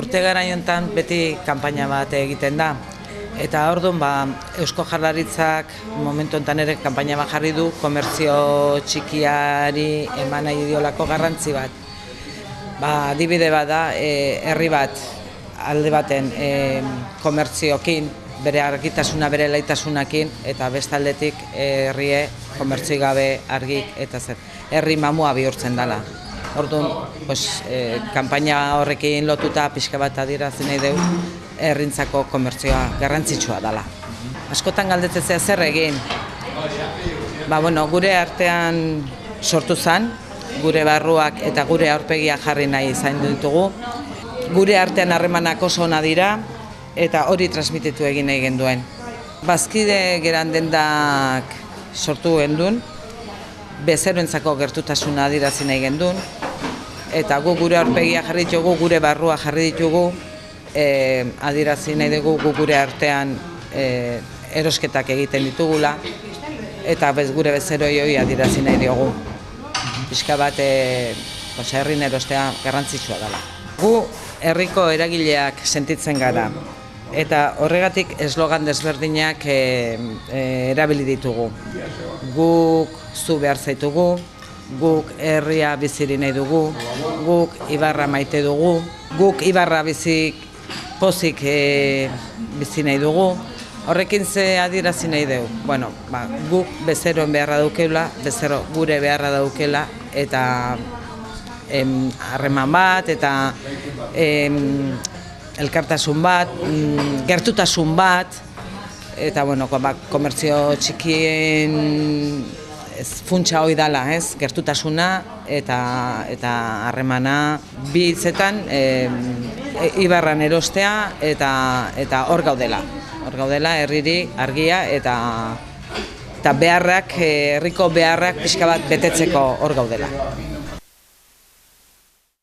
urte gara jontan beti kanpaina bat egiten da. Eta orduan Eusko Jaurlaritzak momentu honetan ere kanpaina bat jarri du komertzio txikiari eman nahi diolako garrantzi bat. Adibide bat da, herri bat alde baten komertziokin, bere argitasuna, bere laitasunakin, eta bestaldetik herrie komertzio gabe argik eta zer. Herri mamua bihurtzen dela. Orduan, kanpaina horrekin lotuta pixka bat adierazi nahi dugu, herrintzako komertzioa garrantzitsua dela. Askotan galdetzea zer egin. Gure artean sortu zen, gure barruak eta gure aurpegia jarri nahi izan ditugu. Gure artean harremanak oso ona dira eta hori transmititu egin nahi genduen. Bazkide geran dendak sortu genduen, bezeroentzako gertutasuna adierazi nahi genduen, eta gu gure aurpegia jarri ditugu, gure barrua jarri ditugu, adierazi nahi dugu gure artean erosketak egiten ditugula, eta gure bezeroi hori adierazi nahi diogu. Pixka bat herrin erostea garrantzitsua dela. Gu herriko eragileak sentitzen gara, eta horregatik eslogan desberdinak erabili ditugu. Guk zu behar zaitugu, guk herria biziri nahi dugu, guk Ibarra maite dugu, guk Ibarra pozik bizi nahi dugu. Horrekin ze adierazi nahi dugu. Guk bezeroen beharra daukeula, bezero gure beharra daukeula, eta harreman bat, eta elkartasun bat, gertutasun bat, eta komertzio txikien funtsa hori dela, gertutasuna eta harremana bi hitzetan Ibarran erostea eta hor gaudela. Hor gaudela herriri argia eta beharrak, herriko beharrak pixka bat betetzeko hor gaudela.